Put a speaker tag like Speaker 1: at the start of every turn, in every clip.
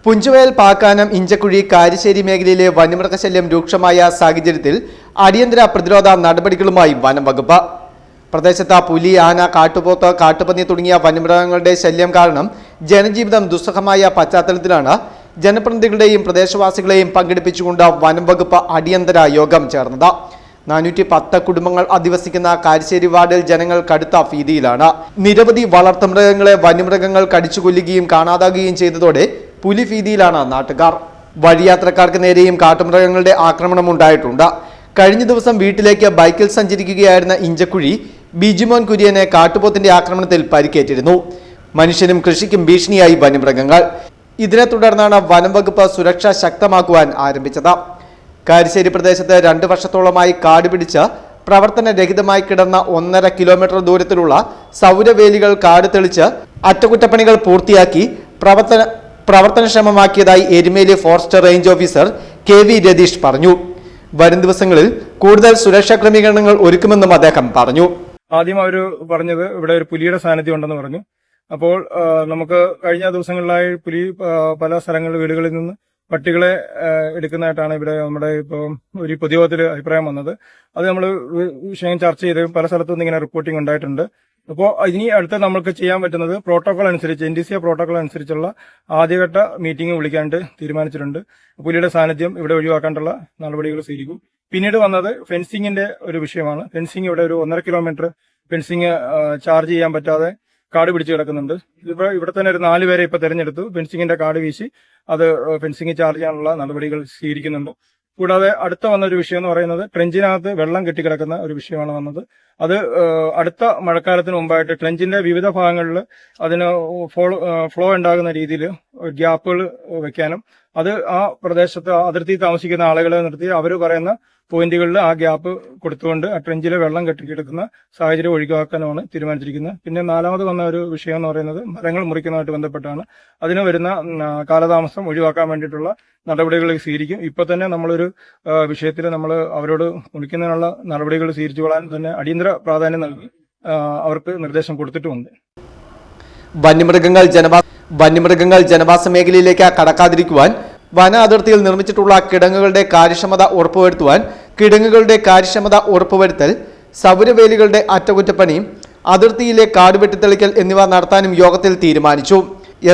Speaker 1: പുഞ്ചവയൽ പാക്കാനം ഇഞ്ചക്കുഴി കാരിശ്ശേരി മേഖലയിലെ വന്യമൃഗശല്യം രൂക്ഷമായ സാഹചര്യത്തിൽ അടിയന്തര പ്രതിരോധ നടപടികളുമായി വനം വകുപ്പ്. പ്രദേശത്ത് പുലി, ആന, കാട്ടുപോത്ത്, കാട്ടുപന്നി തുടങ്ങിയ വന്യമൃഗങ്ങളുടെ ശല്യം കാരണം ജനജീവിതം ദുസ്സഹമായ പശ്ചാത്തലത്തിലാണ് ജനപ്രതിനിധികളെയും പ്രദേശവാസികളെയും പങ്കെടുപ്പിച്ചുകൊണ്ട് വനം വകുപ്പ് അടിയന്തര യോഗം ചേർന്നത്. 410 കുടുംബങ്ങൾ അധിവസിക്കുന്ന കാരിശ്ശേരി വാർഡിൽ ജനങ്ങൾ കടുത്ത ഭീതിയിലാണ്. നിരവധി വളർത്തുമൃഗങ്ങളെ വന്യമൃഗങ്ങൾ കടിച്ചുകൊല്ലുകയും കാണാതാകുകയും ചെയ്തതോടെ പുലി ഭീതിയിലാണ് നാട്ടുകാർ. വഴിയാത്രക്കാർക്ക് നേരെയും കാട്ടുമൃഗങ്ങളുടെ ആക്രമണം ഉണ്ടായിട്ടുണ്ട്. കഴിഞ്ഞ ദിവസം വീട്ടിലേക്ക് ബൈക്കിൽ സഞ്ചരിക്കുകയായിരുന്ന ഇഞ്ചക്കുഴി ബിജുമോൻ കുര്യനെ കാട്ടുപോത്തിന്റെ ആക്രമണത്തിൽ പരിക്കേറ്റിരുന്നു. മനുഷ്യനും കൃഷിക്കും ഭീഷണിയായി വന്യമൃഗങ്ങൾ. ഇതിനെ തുടർന്നാണ് വനം വകുപ്പ് സുരക്ഷ ശക്തമാക്കുവാൻ ആരംഭിച്ചത്. കാരിശ്ശേരി പ്രദേശത്ത് 2 വർഷത്തോളമായി കാട് പിടിച്ച് പ്രവർത്തനരഹിതമായി കിടന്ന 1.5 കിലോമീറ്റർ ദൂരത്തിലുള്ള സൗരവേലികൾ കാട് തെളിച്ച് അറ്റകുറ്റപ്പണികൾ പൂർത്തിയാക്കി പ്രവർത്തനക്ഷമമാക്കിയതായി Erumeli forest range officer KV Ratheesh പറഞ്ഞു. വരും ദിവസങ്ങളിൽ കൂടുതൽ സുരക്ഷാ ക്രമീകരണങ്ങൾ ഒരുക്കുമെന്നും അദ്ദേഹം പറഞ്ഞു.
Speaker 2: ആദ്യം അവർ പറഞ്ഞത് ഇവിടെ ഒരു പുലിയുടെ സാന്നിധ്യം ഉണ്ടെന്ന് പറഞ്ഞു. അപ്പോൾ നമുക്ക് കഴിഞ്ഞ ദിവസങ്ങളിലായി പുലി പല സ്ഥലങ്ങളിൽ വീടുകളിൽ നിന്ന് പട്ടികളെ എടുക്കുന്നതായിട്ടാണ് ഇവിടെ നമ്മുടെ ഇപ്പോൾ ഒരു പൊതുയോഗത്തിൽ അഭിപ്രായം വന്നത്. അത് നമ്മൾ വിഷയം ചർച്ച ചെയ്ത് പല സ്ഥലത്തുനിന്ന് ഇങ്ങനെ റിപ്പോർട്ടിംഗ് ഉണ്ടായിട്ടുണ്ട്. അപ്പോൾ ഇനി അടുത്ത നമുക്ക് ചെയ്യാൻ പറ്റുന്നത് പ്രോട്ടോകോൾ അനുസരിച്ച് NTC പ്രോട്ടോകോൾ അനുസരിച്ചുള്ള ആദ്യഘട്ട മീറ്റിംഗ് വിളിക്കാനായിട്ട് തീരുമാനിച്ചിട്ടുണ്ട്. പുലിയുടെ സാന്നിധ്യം ഇവിടെ ഒഴിവാക്കാനുള്ള നടപടികൾ സ്വീകരിക്കും. പിന്നീട് വന്നത് ഫെൻസിങ്ങിന്റെ ഒരു വിഷയമാണ്. ഫെൻസിങ് ഇവിടെ ഒരു 1.5 കിലോമീറ്റർ ഫെൻസിങ് ചാർജ് ചെയ്യാൻ പറ്റാതെ കാട് പിടിച്ച് കിടക്കുന്നുണ്ട്. ഇവിടെ തന്നെ ഒരു 4 പേരെ ഇപ്പൊ തെരഞ്ഞെടുത്തു. ഫെൻസിങ്ങിന്റെ കാട് വീശി അത് ഫെൻസിങ് ചാർജ് ചെയ്യാനുള്ള നടപടികൾ സ്വീകരിക്കുന്നുണ്ട്. കൂടാതെ അടുത്ത വന്ന ഒരു വിഷയം എന്ന് പറയുന്നത് ട്രെഞ്ചിനകത്ത് വെള്ളം കെട്ടിക്കിടക്കുന്ന ഒരു വിഷയമാണ് വന്നത്. അത് അടുത്ത മഴക്കാലത്തിന് മുമ്പായിട്ട് ട്രെഞ്ചിന്റെ വിവിധ ഭാഗങ്ങളിൽ അതിന് ഫ്ലോ ഉണ്ടാകുന്ന രീതിയിൽ ഗ്യാപ്പുകൾ വെക്കാനും അത് ആ പ്രദേശത്ത് അതിർത്തി താമസിക്കുന്ന ആളുകളെ നിർത്തി അവർ പറയുന്ന പോയിന്റുകളിൽ ആ ഗ്യാപ്പ് കൊടുത്തുകൊണ്ട് ആ ട്രെഞ്ചിലെ വെള്ളം കെട്ടിക്കിടക്കുന്ന സാഹചര്യം ഒഴിവാക്കാനുമാണ് തീരുമാനിച്ചിരിക്കുന്നത്. പിന്നെ 4ാമത് വന്ന ഒരു വിഷയം എന്ന് പറയുന്നത് മരങ്ങൾ മുറിക്കുന്നതുമായിട്ട് ബന്ധപ്പെട്ടാണ്. അതിന് വരുന്ന കാലതാമസം ഒഴിവാക്കാൻ വേണ്ടിയിട്ടുള്ള നടപടികൾ സ്വീകരിക്കും. ഇപ്പൊ തന്നെ നമ്മളൊരു വിഷയത്തിൽ നമ്മൾ അവരോട് മുറിക്കുന്നതിനുള്ള നടപടികൾ സ്വീകരിച്ചുകൊള്ളാൻ തന്നെ അടിയന്തര പ്രാധാന്യം നൽകി അവർക്ക് നിർദ്ദേശം കൊടുത്തിട്ടുമുണ്ട്.
Speaker 1: വന്യമൃഗങ്ങൾ ജനവാസ മേഖലയിലേക്ക് കടക്കാതിരിക്കുവാൻ വന അതിർത്തിയിൽ നിർമ്മിച്ചിട്ടുള്ള കിടങ്ങുകളുടെ കാര്യക്ഷമത ഉറപ്പുവരുത്തൽ, സൗരവേലികളുടെ അറ്റകുറ്റപ്പണി, അതിർത്തിയിലെ കാട് വെട്ടിത്തെളിക്കൽ എന്നിവ നടത്താനും യോഗത്തിൽ തീരുമാനിച്ചു.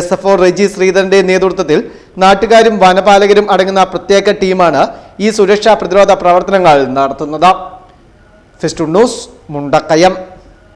Speaker 1: SFO റെജി ശ്രീധരന്റെ നേതൃത്വത്തിൽ നാട്ടുകാരും വനപാലകരും അടങ്ങുന്ന പ്രത്യേക ടീമാണ് ഈ സുരക്ഷാ പ്രതിരോധ പ്രവർത്തനങ്ങൾ നടത്തുന്നത്. First news, Mundakayam.